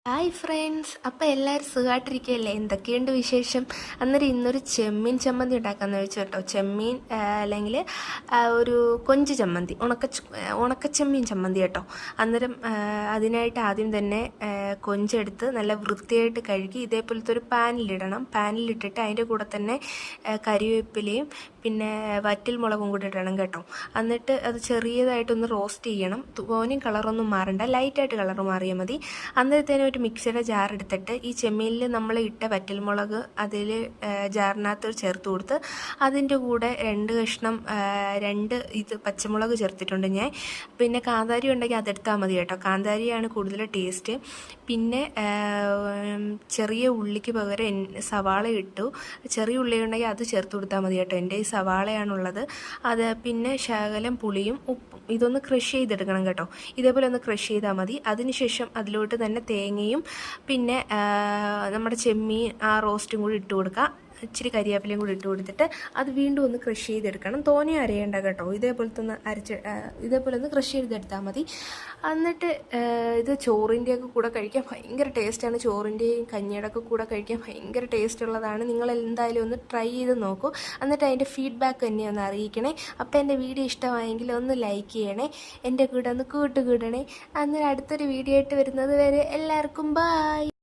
Hi friends, അപ്പോൾ എല്ലാവരും സുഖമായിട്ടിരിക്കുകയല്ലേ? എന്തൊക്കെയുണ്ട് വിശേഷം? അന്നേരം ഇന്നൊരു ചെമ്മീൻ ചമ്മന്തി ഉണ്ടാക്കാമെന്ന് വെച്ചു കേട്ടോ. ചെമ്മീൻ അല്ലെങ്കിൽ ഒരു കൊഞ്ച് ചമ്മന്തി, ഉണക്കച്ചെമ്മീൻ ചമ്മന്തി കേട്ടോ. അന്നേരം അതിനായിട്ട് ആദ്യം തന്നെ കൊഞ്ചെടുത്ത് നല്ല വൃത്തിയായിട്ട് കഴുകി ഇതേപോലത്തെ ഒരു പാനിലിടണം. പാനിലിട്ടിട്ട് അതിൻ്റെ കൂടെ തന്നെ കരിവേപ്പിലയും പിന്നെ വറ്റൽ മുളകും കൂടി ഇടണം കേട്ടോ. എന്നിട്ട് അത് ചെറിയതായിട്ടൊന്ന് റോസ്റ്റ് ചെയ്യണം. തോനെയും കളറൊന്നും മാറണ്ട, ലൈറ്റായിട്ട് കളർ മാറിയാൽ മതി. അന്നേരത്തേനും ഒരു മിക്സിയുടെ ജാർ എടുത്തിട്ട് ഈ ചെമ്മീനിൽ നമ്മൾ ഇട്ട വറ്റൽമുളക് അതിൽ ജാറിനകത്ത് ചേർത്ത് കൊടുത്ത് അതിൻ്റെ കൂടെ രണ്ട് പച്ചമുളക് ചേർത്തിട്ടുണ്ട് ഞാൻ. പിന്നെ കാന്താരി ഉണ്ടെങ്കിൽ അതെടുത്താൽ മതി കേട്ടോ. കാന്താരിയാണ് കൂടുതൽ ടേസ്റ്റ്. പിന്നെ ചെറിയ ഉള്ളിക്ക് പകരം സവാള ഇട്ടു. ചെറിയ ഉള്ളി ഉണ്ടെങ്കിൽ അത് ചേർത്ത് കൊടുത്താൽ മതി കേട്ടോ. എൻ്റെ ഈ സവാളയാണുള്ളത്. അത് പിന്നെ ശകലം പുളിയും ഉപ്പും ഇതൊന്ന് ക്രഷ് ചെയ്തെടുക്കണം കേട്ടോ. ഇതേപോലെ ഒന്ന് ക്രഷ് ചെയ്താൽ മതി. അതിനുശേഷം അതിലോട്ട് തന്നെ തേങ്ങയും പിന്നെ നമ്മുടെ ചെമ്മീൻ ആ റോസ്റ്റും കൂടി ഇട്ട് കൊടുക്കുക. ഇച്ചിരി കരിവേപ്പിലയും കൂടി ഇട്ട് കൊടുത്തിട്ട് അത് വീണ്ടും ഒന്ന് ക്രഷ് ചെയ്തെടുക്കണം. തോനെ അരയേണ്ട കേട്ടോ. ഇതേപോലെ ഒന്ന് ക്രഷ് ചെയ്തെടുത്താൽ മതി. എന്നിട്ട് ഇത് ചോറിൻ്റെയൊക്കെ കൂടെ കഴിക്കാൻ ഭയങ്കര ടേസ്റ്റാണ്. ചോറിൻ്റെയും കഞ്ഞിയുടെ ഒക്കെ കൂടെ കഴിക്കാൻ ഭയങ്കര ടേസ്റ്റ് ഉള്ളതാണ്. നിങ്ങൾ എന്തായാലും ഒന്ന് ട്രൈ ചെയ്ത് നോക്കൂ. എന്നിട്ട് അതിൻ്റെ ഫീഡ്ബാക്ക് തന്നെ ഒന്ന് അറിയിക്കണേ. അപ്പോൾ എൻ്റെ വീഡിയോ ഇഷ്ടമായെങ്കിൽ ഒന്ന് ലൈക്ക് ചെയ്യണേ, എൻ്റെ കൂടെ ഒന്ന് കൂട്ടുകൂടണേ. അന്നേരം അടുത്തൊരു വീഡിയോ ആയിട്ട് വരുന്നത് വരെ എല്ലാവർക്കും ബൈ.